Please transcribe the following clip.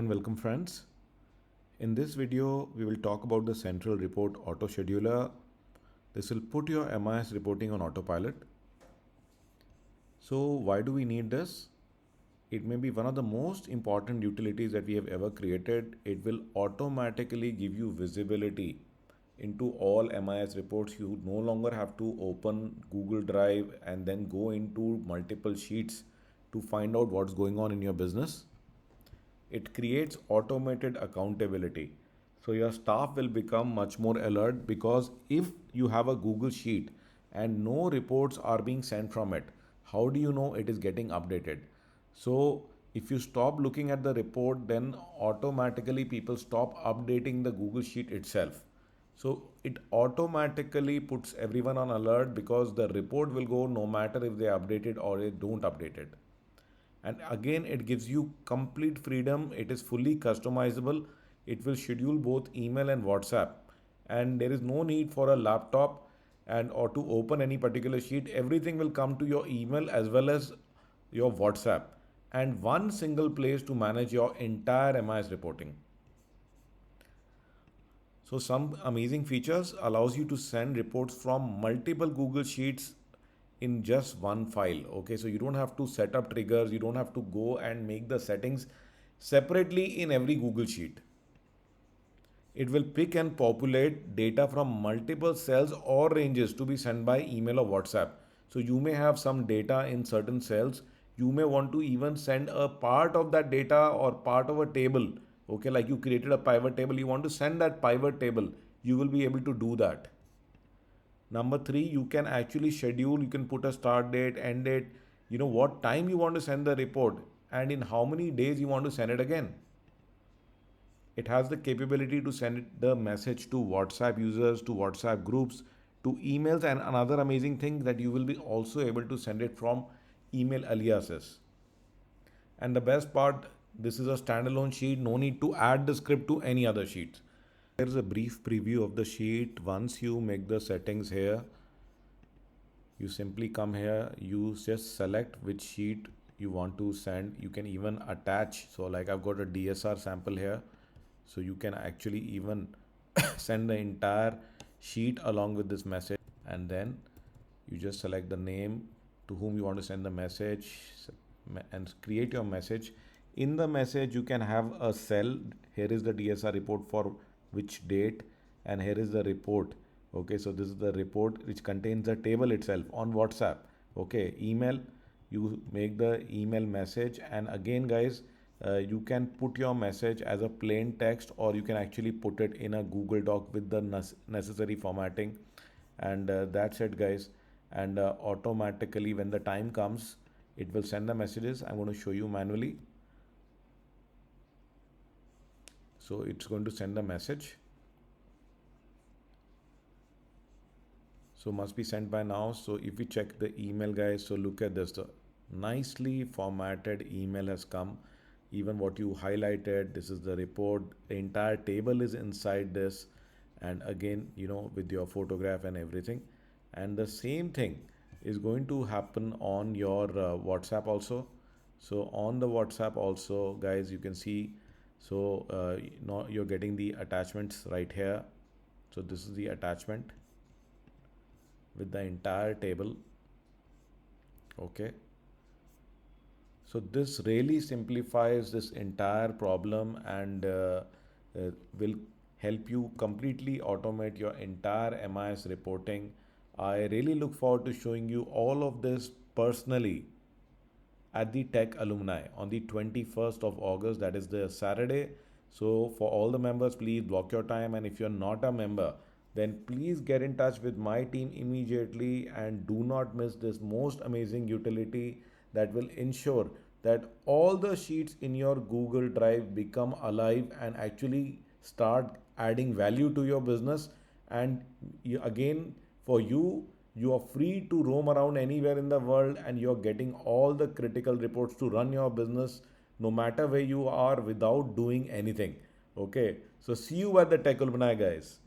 and welcome friends. In this video, we will talk about the Central Report Auto Scheduler. This will put your MIS reporting on autopilot. So why do we need this? It may be one of the most important utilities that we have ever created. It will automatically give you visibility into all MIS reports. You no longer have to open Google Drive and then go into multiple sheets to find out what's going on in your business. It creates automated accountability. So your staff will become much more alert because if you have a Google Sheet and no reports are being sent from it, how do you know it is getting updated? So if you stop looking at the report, then automatically people stop updating the Google Sheet itself. So it automatically puts everyone on alert because the report will go no matter if they update it or they don't update it. And again, it gives you complete freedom. It is fully customizable. It will schedule both email and WhatsApp, and there is no need for a laptop and or to open any particular sheet. Everything will come to your email as well as your WhatsApp, and one single place to manage your entire MIS reporting. So some amazing features allows you to send reports from multiple Google Sheets in just one file. Okay, so you don't have to set up triggers, you don't have to go and make the settings separately in every Google Sheet. It will pick and populate data from multiple cells or ranges to be sent by email or WhatsApp. So you may have some data in certain cells. You may want to even send a part of that data or part of a table. Okay, like you created a pivot table, you want to send that pivot table. You will be able to do that. Number three, you can actually schedule, you can put a start date, end date, what time you want to send the report and in how many days you want to send it again. It has the capability to send the message to WhatsApp users, to WhatsApp groups, to emails, and another amazing thing that you will be also able to send it from email aliases. And the best part, this is a standalone sheet, no need to add the script to any other sheets. There's a brief preview of the sheet. Once you make the settings here, you simply come here, you just select which sheet you want to send. You can even attach. So like I've got a DSR sample here. So you can actually even send the entire sheet along with this message, and then you just select the name to whom you want to send the message and create your message. In the message, you can have a cell. Here is the DSR report for which date, and here is the report. Okay, so this is the report which contains the table itself on WhatsApp. Okay, email, you make the email message, and again guys, you can put your message as a plain text, or you can actually put it in a Google Doc with the necessary formatting, and that's it guys. And automatically when the time comes, it will send the messages. I'm going to show you manually. So it's going to send the message. So must be sent by now. So if we check the email guys, so look at this, the nicely formatted email has come. Even what you highlighted, this is the report, the entire table is inside this, and again with your photograph and everything. And the same thing is going to happen on your WhatsApp also. So on the WhatsApp also guys, you can see, so now you're getting the attachments right here. So this is the attachment with the entire table. Okay, so this really simplifies this entire problem and will help you completely automate your entire MIS reporting. I really look forward to showing you all of this personally at the Tech Alumni on the 21st of August, that is the Saturday. So for all the members, please block your time, and if you're not a member, then please get in touch with my team immediately and do not miss this most amazing utility that will ensure that all the sheets in your Google Drive become alive and actually start adding value to your business. And again, for you are free to roam around anywhere in the world, and you're getting all the critical reports to run your business no matter where you are without doing anything. Okay, so see you at the Tech Alumni guys.